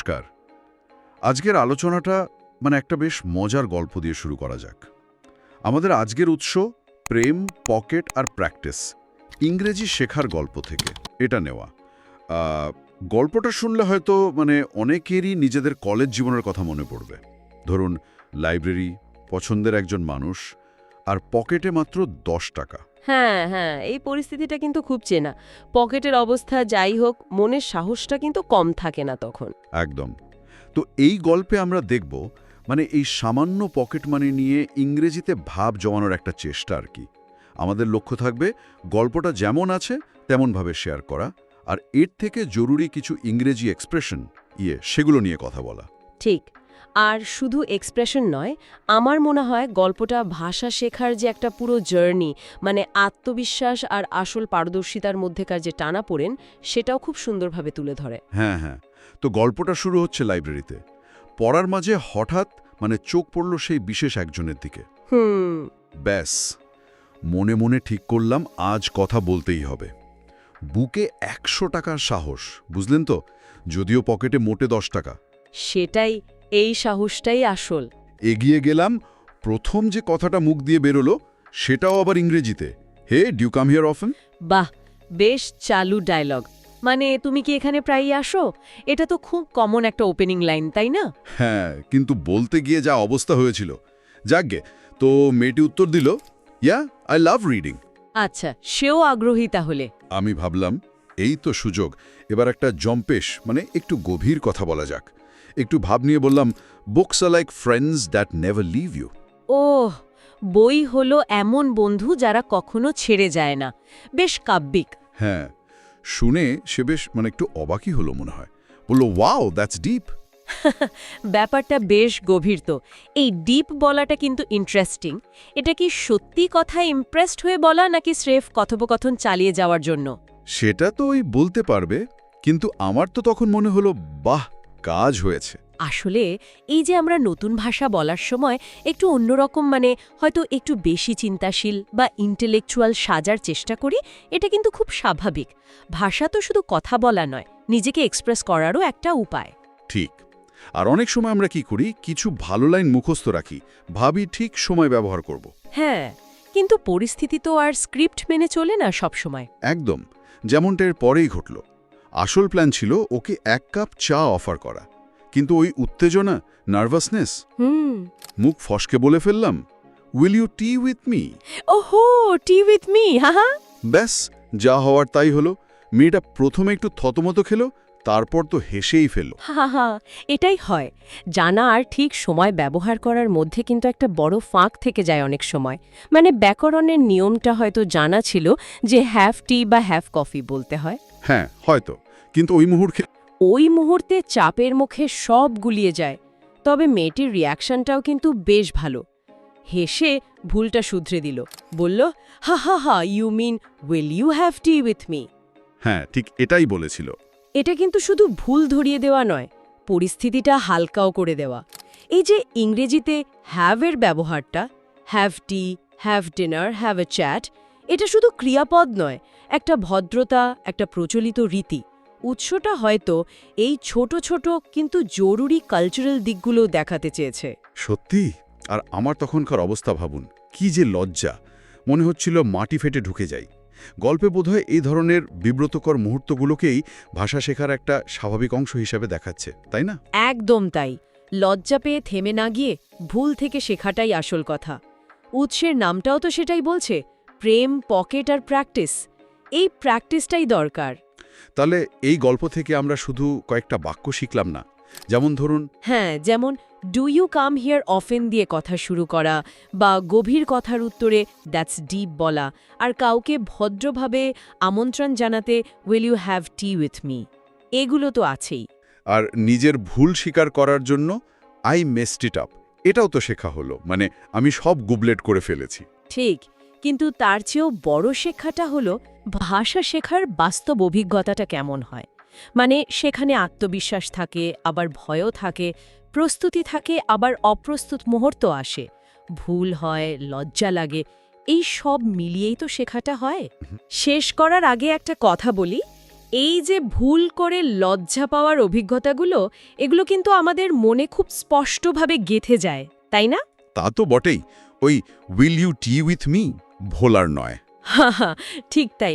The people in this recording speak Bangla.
নমস্কার। আজকের আলোচনাটা একটা বেশ মজার গল্প দিয়ে শুরু করা যাক। আমাদের আজকের উৎস প্রেম, পকেট আর প্র্যাকটিস, ইংরেজি শেখার গল্প থেকে এটা নেওয়া। গল্পটা শুনলে হয়তো অনেকেরই নিজেদের কলেজ জীবনের কথা মনে পড়বে। ধরুন, লাইব্রেরি, পছন্দের একজন মানুষ, আর পকেটে মাত্র 10 টাকা। হ্যাঁ হ্যাঁ, এই পরিস্থিতিটা কিন্তু খুব চেনা। পকেটের অবস্থা যাই হোক, মনের সাহসটা কিন্তু কম থাকে না তখন। একদম। তো এই গল্পে আমরা দেখব এই সামান্য পকেট মানি নিয়ে ইংরেজিতে ভাব জমানোর একটা চেষ্টা আর কি। আমাদের লক্ষ্য থাকবে গল্পটা যেমন আছে তেমনভাবে শেয়ার করা, আর এর থেকে জরুরি কিছু ইংরেজি এক্সপ্রেশন সেগুলো নিয়ে কথা বলা। ঠিক। আর শুধু এক্সপ্রেশন নয়, আমার মনে হয় গল্পটা ভাষা শেখার যে একটা পুরো জার্নি, আত্মবিশ্বাস আর আসল পারদর্শিতার মধ্যেকার যে টানাপোড়েন, সেটাও খুব সুন্দরভাবে তুলে ধরে। হ্যাঁ হ্যাঁ, তো গল্পটা শুরু হচ্ছে লাইব্রেরিতে। পড়ার মাঝে হঠাৎ চোখ পড়ল সেই বিশেষ একজনের দিকে। ব্যাস, মনে মনে ঠিক করলাম আজ কথা বলতেই হবে। বুকে 100 টাকার সাহস, বুঝলেন তো, যদিও পকেটে মোটে 10 টাকা। সেটাই, এই সাহসটাই আসল। এগিয়ে গেলাম। প্রথম যে কথাটা মুখ দিয়ে বেরোলো সেটাও আবার ইংরেজিতে। হে, ডু কাম হিয়ার অফেন? বাহ, বেশ চালু ডায়লগ। তুমি কি এখানে প্রায়ই আসো? এটা তো খুব কমন একটা ওপেনিং লাইন, তাই না? হ্যাঁ, কিন্তু বলতে গিয়ে যা অবস্থা হয়েছিল। যাকগে, তো মেয়েটি উত্তর দিল, ইয়া, আই লাভ রিডিং। আচ্ছা, সেও আগ্রহী তাহলে। আমি ভাবলাম, এই তো সুযোগ। এবার একটা জম্পেশ, একটু গভীর কথা বলা যাক। একটু ভাব নিয়ে বললাম, books are like friends that never leave you. Oh, বই হলো এমন বন্ধু যারা কখনো ছেড়ে যায় না। বেশ কাব্যিক। হ্যাঁ, শুনে সে বেশ একটু অবাকই হলো মনে হয়। বলল, ওয়াও, দ্যাটস ডিপ। ব্যাপারটা বেশ গভীর তো। এই ডিপ বলাটা কিন্তু ইন্টারেস্টিং। এটা কি সত্যি কথায় ইমপ্রেসড হয়ে বলা, নাকি স্রেফ কথোপকথন চালিয়ে যাওয়ার জন্য? সেটা তো ওই বলতে পারবে, কিন্তু আমার তো তখন মনে হলো, বাহ, কাজ হয়েছে। আসলে এই যে আমরা নতুন ভাষা বলার সময় একটু অন্যরকম, হয়তো একটু বেশি চিন্তাশীল বা ইন্টেলেকচুয়াল সাজার চেষ্টা করি, এটা কিন্তু খুব স্বাভাবিক। ভাষা তো শুধু কথা বলা নয়, নিজেকে এক্সপ্রেস করারও একটা উপায়। ঠিক। আর অনেক সময় আমরা কি করি, কিছু ভালো লাইন মুখস্থ রাখি, ভাবি ঠিক সময় ব্যবহার করব। হ্যাঁ, কিন্তু পরিস্থিতি তো আর স্ক্রিপ্ট মেনে চলে না সব সময়। একদম, যেমনটা এর পরেই ঘটল। আসল প্ল্যান ছিল ওকে 1 কাপ চা অফার করা, কিন্তু ওই উত্তেজনা, নার্ভাসনেস, মুখ ফসকে বলে ফেললাম, will U T with me? ওহো, টি উইথ মি, হা। ব্যাস, যা হওয়ার তাই হলো। মেয়েটা প্রথমে একটু থতমত খেলো, তারপর তো হেসেই ফেলল। হা, এটাই হয়। জানা আর ঠিক সময় ব্যবহার করার মধ্যে কিন্তু একটা বড় ফাঁক থেকে যায় অনেক সময়। ব্যাকরণের নিয়মটা হয়তো জানা ছিল যে হ্যাভ টি বা হ্যাভ কফি বলতে হয়। হ্যাঁ, হয়তো, কিন্তু ওই মুহূর্তে চাপের মুখে সব গুলিয়ে যায়। তবে মেয়েটির রিয়াকশনটাও কিন্তু বেশ ভালো। হেসে ভুলটা শুধরে দিল, বলল, হা, you mean will you have tea with me? হ্যাঁ, ঠিক এটাই বলেছিল। এটা কিন্তু শুধু ভুল ধরিয়ে দেওয়া নয়, পরিস্থিতিটা হালকাও করে দেওয়া। এই যে ইংরেজিতে হ্যাভের ব্যবহারটা, have tea, have dinner, have a chat, এটা শুধু ক্রিয়াপদ নয়, একটা ভদ্রতা, একটা প্রচলিত রীতি। উৎসটা হয়তো এই ছোট ছোট কিন্তু জরুরি কালচারাল দিকগুলো দেখাতে চেয়েছে। সত্যি। আর আমার তখনকার অবস্থা ভাবুন, কি যে লজ্জা! মনে হচ্ছিল মাটি ফেটে ঢুকে যাই। গল্পে বোধহয় এই ধরনের বিব্রতকর মুহূর্তগুলোকেই ভাষা শেখার একটা স্বাভাবিক অংশ হিসেবে দেখাচ্ছে, তাই না? একদম তাই। লজ্জা পেয়ে থেমে না গিয়ে ভুল থেকে শেখাটাই আসল কথা। উৎসের নামটাও তো সেটাই বলছে, প্রেম, পকেট আর প্র্যাকটিস। এই প্র্যাকটিসটাই দরকার। তাহলে এই গল্প থেকে আমরা শুধু কয়েকটা বাক্য শিখলাম না, যেমন ধরুন, হ্যাঁ, যেমন do you come here often দিয়ে কথা শুরু করা, বা গভীর কথার উত্তরে দ্যাটস ডিপ বলা, আর কাউকে ভদ্রভাবে আমন্ত্রণ জানাতে will you have tea with me. এগুলো তো আছেই। আর নিজের ভুল স্বীকার করার জন্য আই মেসড ইট আপ, এটাও তো শেখা হলো, আমি সব গুবলেট করে ফেলেছি। ঠিক, কিন্তু তার চেয়েও বড় শিক্ষাটা হলো ভাষা শেখার বাস্তব অভিজ্ঞতাটা কেমন হয়। সেখানে আত্মবিশ্বাস থাকে, আবার ভয়ও থাকে, প্রস্তুতি থাকে, আবার অপ্রস্তুত মুহূর্ত আসে, ভুল হয়, লজ্জা লাগে, এই সব মিলিয়েই তো শেখাটা হয়। শেষ করার আগে একটা কথা বলি, এই যে ভুল করে লজ্জা পাওয়ার অভিজ্ঞতাগুলো এগুলো কিন্তু আমাদের মনে খুব স্পষ্টভাবে গেঁথে যায় তাই না? তা তো বটেই। ওই will U T with me ভোলার নয়। ঠিক তাই।